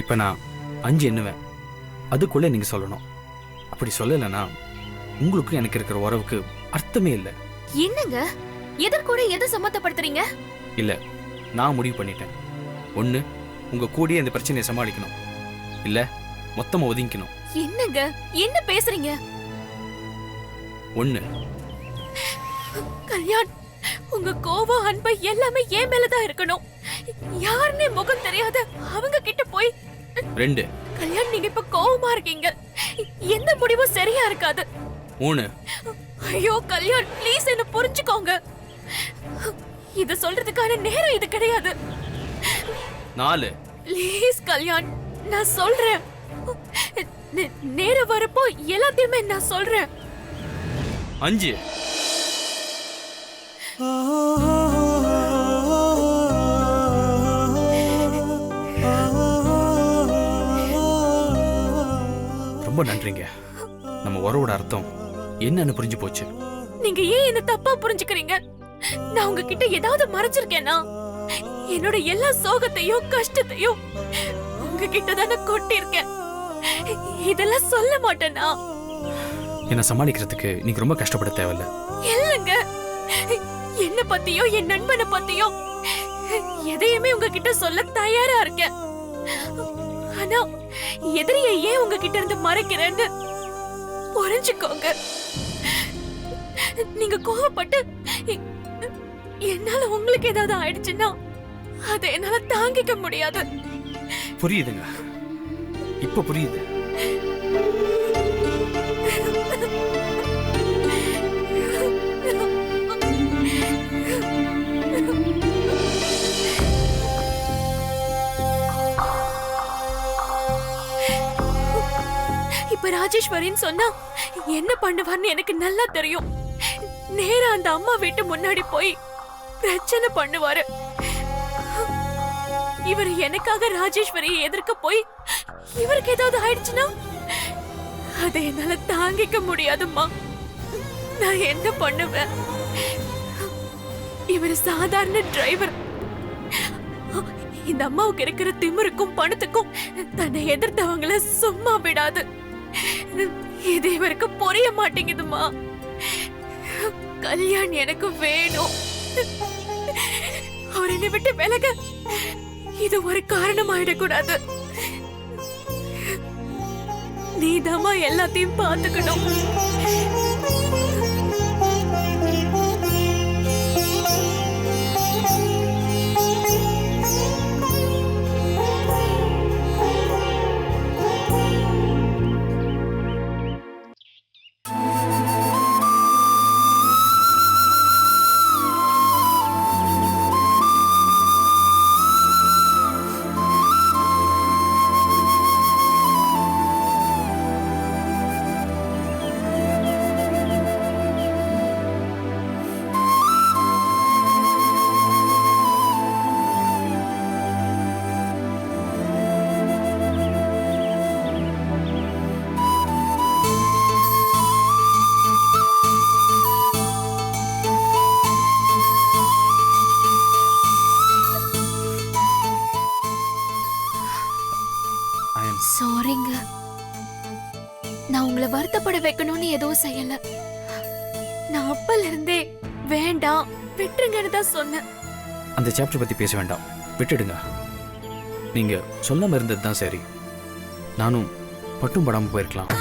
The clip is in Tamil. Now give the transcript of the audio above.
இப்போ நான் 5 எண்ணுவேன், அதுக்குள்ளே நீங்கள் சொல்லணும். அப்படி சொல்லலைன்னா உங்களுக்கும் எனக்கு இருக்கிற உறவுக்கு அர்த்தமே இல்லை. என்னங்க எதற்கூட எதை சம்மந்தப்படுத்துறீங்க? இல்லை, நான் முடிவு பண்ணிட்டேன். ஒன்று, உங்கள் கூடயே இந்த பிரச்சனையை சமாளிக்கணும், இல்லை மொத்தமாக ஒதுங்கிக்கணும். என்னங்க என்ன பேசுறீங்க? ஒன்று. கல்யாண், உங்க கோபம் அன்பு எல்லாமே என் மேலதான் இருக்கணும். யாருன்னே முகம் தெரியாத அவங்க கிட்ட போய். 2. கல்யாண், நீங்க இப்ப கோபமா இருக்கீங்க. எந்த முடிவும் சரியா இருக்காது. 3. ஐயோ கல்யாண், ப்ளீஸ் என்ன புரிஞ்சுக்கோங்க. இத சொல்றதுக்கான நேரம் இது கிடையாது. 4. ப்ளீஸ் கல்யாண், நான் சொல்றேன். நேரம் வரப்போ எல்லாத்தையுமே நான் சொல்றேன். 5. ரொம்ப நன்றிங்க. நம்ம உறவோட அர்த்தம் என்னன்னு புரிஞ்சு போச்சு. நீங்க ஏன் என்ன தப்பா புரிஞ்சுக்கிறீங்க? நான் உங்ககிட்ட ஏதாவது மறைச்சிருக்கேனா? என்னோட எல்லா சோகத்தையும் கஷ்டத்தையும் உங்ககிட்ட தானே கொட்டிருக்கேன். இதெல்லாம் சொல்ல மாட்டேனா? என்ன சமாளிக்கிறதுக்கு நீங்க ரொம்ப கஷ்டப்பட தேவையில்ல. இல்லங்க, என்ன பத்தியோ என் நண்பனை பத்தியோ எதையுமே உங்ககிட்ட சொல்ல தயாரா இருக்கேன். ஆனா எதிரிய ஏன் உங்ககிட்ட இருந்து மறைக்கிறேன்னு புரிஞ்சுக்கோங்க. நீங்க கோவப்பட்டு என்னால உங்களுக்கு ஏதாவது ஆயிடுச்சுன்னா அதை என்னால தாங்கிக்க முடியாது. புரியுதுங்க, இப்ப புரியுது. இப்ப ராஜேஸ்வரின்னு சொன்னா என்ன பண்ணுவார்னு எனக்கு நல்லா தெரியும். நேரா அந்த அம்மா வீட்டு முன்னாடி போய் பிரச்சனை பண்ணுவாரு. இவர் எனக்காக ராஜேஸ்வரியை எதிர்க்க போய் இவருக்கு ஏதாவது ஆயிடுச்சுன்னா அதை என்னால தாங்கிக்க முடியாதும்மா. நான் என்ன பண்ணுவேன்? இவர் சாதாரண டிரைவர். இந்த அம்மாவுக்கு இருக்கிற திமிருக்கும் பணத்துக்கும் தன்னை எதிர்த்தவங்கள சும்மா விடாது. இது இவருக்கு புரிய மாட்டேங்குதுமா. கல்யாண் எனக்கு வேணும். அவரை விட்டு விலக இது ஒரு காரணமாயிடக்கூடாது. நீதாமா எல்லாத்தையும் பார்த்துக்கணும். சாரிங்க, நான் உங்களை வருத்தப்பட வைக்கணும்னு எதுவும் செய்யல. நான் அப்பல இருந்தே வேண்டாம் விட்டுருங்கன்னு தான் சொன்னேன். அந்த சாப்டர் பத்தி பேச வேண்டாம், விட்டுடுங்க. நீங்க சொல்லாம இருந்தது தான் சரி. நானும் பட்டும் படாம போயிருக்கலாம்.